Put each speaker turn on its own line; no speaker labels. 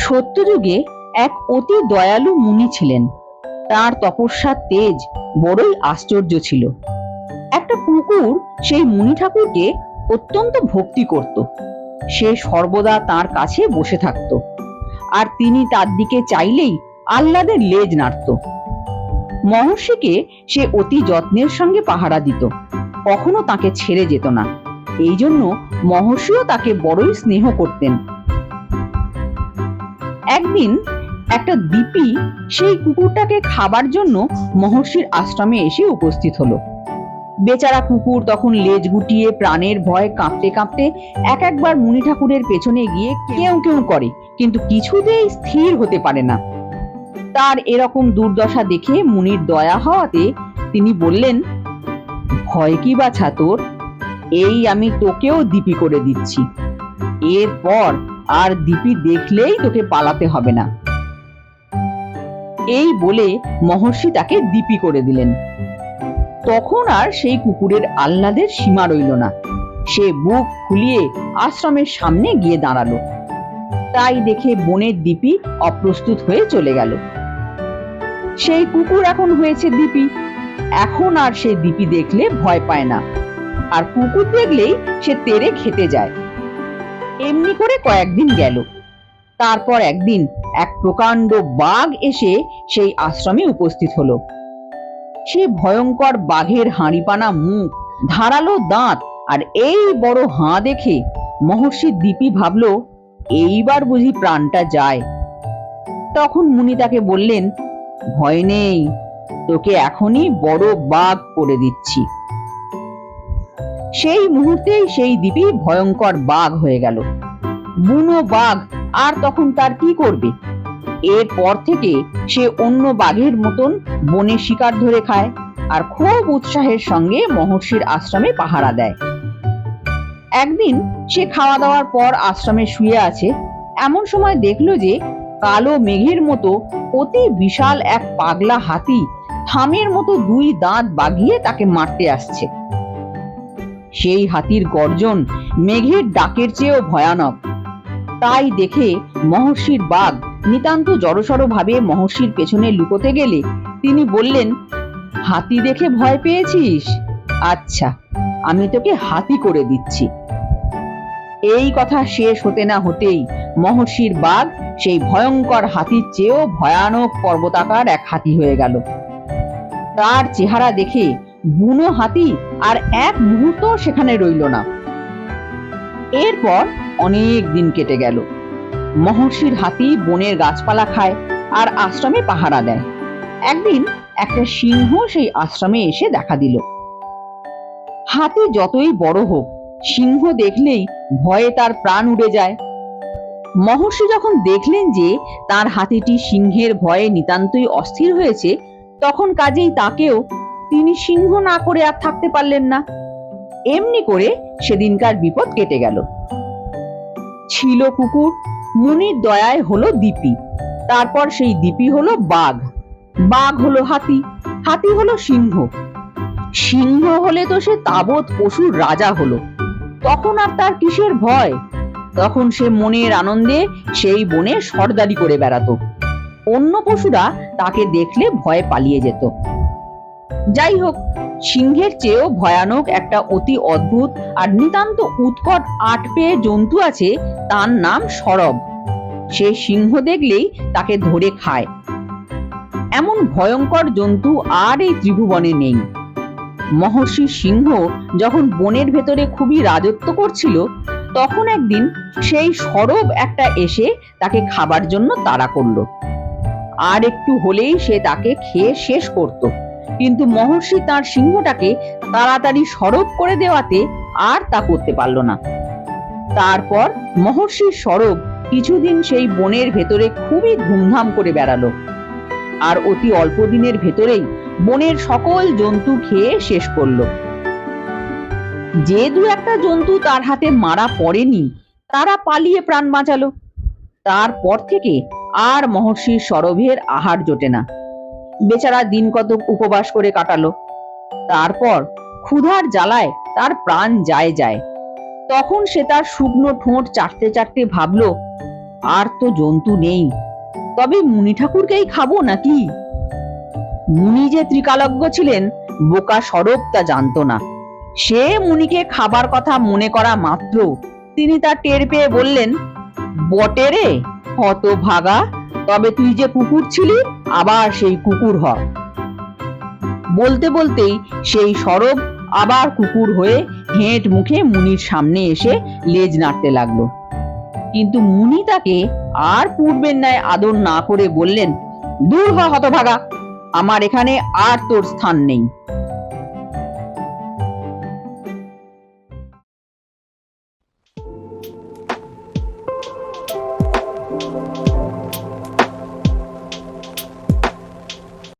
সত্যযুগে এক অতি দয়ালু মুনি ছিলেন। তার তপস্যার তেজ বড়ই আশ্চর্য ছিল। একটা কুকুর সেই মুনি ঠাকুরকে অত্যন্ত ভক্তি করত। সে সর্বদা তার কাছে বসে থাকত, আর তিনি তার দিকে চাইলেই আহ্লাদের লেজ নাড়ত। মহর্ষিকে সে অতি যত্নের সঙ্গে পাহারা দিত, কখনো তাকে ছেড়ে যেত না। এই জন্য মহর্ষিও তাকে বড়ই স্নেহ করতেন। একদিন একটা দিপি সেই কুকুরটাকে খাবার জন্য মহর্ষির আশ্রমে এসে উপস্থিত হলো। বেচারা কুকুর তখন লেজ গুটিয়ে প্রাণের ভয়ে কাঁপতে কাঁপতে একবার মুনি ঠাকুরের পেছনে গিয়ে কেউ কেউ করে, কিন্তু কিছুতেই স্থির হতে পারে না। তার এরকম দুর্দশা দেখে মুনির দয়া হওয়াতে তিনি বললেন, ভয় কি বাছা তোর? এই আমি তোকেও দিপি করে দিচ্ছি। এরপর আর দিপি দেখলেই তোকে পালাতে হবে না। এই বলে মহর্ষি তাকে দিপি করে দিলেন। তখন আর সেই কুকুরের আহ্লাদের সীমা রইল না। সে বুক ফুলিয়ে আশ্রমের সামনে গিয়ে দাঁড়ালো। তাই দেখে বনের দিপি অপ্রস্তুত হয়ে চলে গেল। সেই কুকুর এখন হয়েছে দিপি। এখন আর সে দিপি দেখলে ভয় পায় না, আর কুকুর দেখলেই সে তেড়ে খেতে যায়। এমনি করে কয়েকদিন গেল। তারপর একদিন এক প্রকাণ্ড বাঘ এসে সেই আশ্রমে উপস্থিত হলো। সে ভয়ঙ্কর বাঘের হাঁড়িপানা মুখ, ধারালো দাঁত আর এই বড় হাঁ দেখে মহর্ষি দিপি ভাবল, এইবার বুঝি প্রাণটা যায়। তখন মুনি তাকে বললেন, ভয় নেই, তোকে এখনই বড় বাঘ করে দিচ্ছি। সেই মুহূর্তেই সেই দিপি ভয়ঙ্কর বাঘ হয়ে গেল। বুনো বাঘ আর তখন তার কি করবে? এরপর থেকে সে অন্য বাঘের মতন বনে শিকার ধরে খায়, আর খুব উৎসাহের সঙ্গে মহর্ষির আশ্রমে পাহারা দেয়। একদিন সে খাওয়া দাওয়ার পর আশ্রমে শুয়ে আছে। এমন সময় দেখলো যে কালো মেঘের মতো অতি বিশাল এক পাগলা হাতি থামের মতো দুই দাঁত বাগিয়ে তাকে মারতে আসছে। সেই হাতির গর্জন মেঘের ডাকের চেয়েও ভয়ানক। তাই দেখে মহর্ষির বাঘ নিতান্ত জড়সড় ভাবে মহর্ষির পেছনে লুকোতে গেলে তিনি বললেন, হাতি দেখে ভয় পেয়েছিস? আচ্ছা, আমি তোকে হাতি করে দিচ্ছি। এই কথা শেষ হতে না হতেই মহর্ষির বাঘ সেই ভয়ঙ্কর হাতির চেয়েও ভয়ানক পর্বতাকার এক হাতি হয়ে গেল। তার চেহারা দেখে বুনো হাতি আর এক মুহূর্ত সেখানে রইল না। এরপর অনেক দিন কেটে গেল। মহর্ষির হাতি বনের গাছপালা খায় আর আশ্রমে পাহারা দেয়। একদিন একটা সিংহ সেই আশ্রমে এসে দেখা দিল। হাতি যতই বড় হোক, সিংহ দেখলেই ভয়ে তার প্রাণ উড়ে যায়। মহর্ষি যখন দেখলেন যে তার হাতিটি সিংহের ভয়ে নিতান্তই অস্থির হয়েছে, তখন কাজেই তাকেও তিনি সিংহ না করে আর থাকতে পারলেন না। এমনি করে সেদিনকার বিপদ কেটে গেল। ছিল কুকুর, মুনির দয়ায় হলো দিপি, তারপর সেই দিপি হলো বাঘ, বাঘ হলো হাতি, হাতি হলো সিংহ, সিংহ হলে তো সে তাবৎ পশুর রাজা হলো। তখন আর তার কিসের ভয়? তখন সে মনের আনন্দে সেই বনে সর্দারি করে বেড়াতো। অন্য পশুরা তাকে দেখলে ভয়ে পালিয়ে যেত। যাই হোক, সিংহের চেয়েও ভয়ানক একটা অতি অদ্ভুত আর নিতান্ত উৎকট আটপেয়ে জন্তু আছে, তার নাম সরব। সে সিংহ দেখলেই তাকে ধরে খায়। এমন ভয়ঙ্কর জন্তু আর এই ত্রিভুবনে নেই। মহর্ষি সিংহ যখন বনের ভেতরে খুবই রাজত্ব করছিল, তখন একদিন সেই সরব একটা এসে তাকে খাবার জন্য তাড়া করলো। আর একটু হলেই সে তাকে খেয়ে শেষ করত, কিন্তু মহর্ষি তার সিংহটাকে তাড়াতাড়ি সরব করে দেওয়াতে আর তা করতে পারল না। তারপর মহর্ষির সরব কিছুদিন সেই বনের ভেতরে খুবই ধুমধাম করে বেড়ালো, আর অতি অল্প দিনের ভেতরেই বনের সকল জন্তু খেয়ে শেষ করলো। যে দু একটা জন্তু তার হাতে মারা পড়েনি, তারা পালিয়ে প্রাণ বাঁচালো। তারপর থেকে আর মহর্ষির সরবের আহার জোটে না। বেচারা দিন কতক উপবাস করে কাটালো। তারপর ক্ষুধার জ্বালায় তার প্রাণ যায়। তখন সে তার শুকনো ঠোঁট চাটতে চাটতে ভাবলো, আর তো জন্তু নেই, তবে মুনি ঠাকুরকেই খাবো নাকি? মুনি যে ত্রিকালজ্ঞ ছিলেন বোকা সরব তা জানতো না। সে মুনিকে খাবার কথা মনে করা মাত্র তিনি তা টের পেয়ে বললেন, বটে রে হতভাগা, তবে তুই যে কুকুর ছিলি আবার সেই কুকুর হ। বলতে বলতেই সেই সরব আবার কুকুর হয়ে হেঁট মুখে মুনির সামনে এসে লেজ নাড়তে লাগলো। কিন্তু মুনি তাকে আর পূর্বের ন্যায় আদর না করে বললেন, দূর হ হতভাগা, আমার এখানে আর তোর স্থান নেই।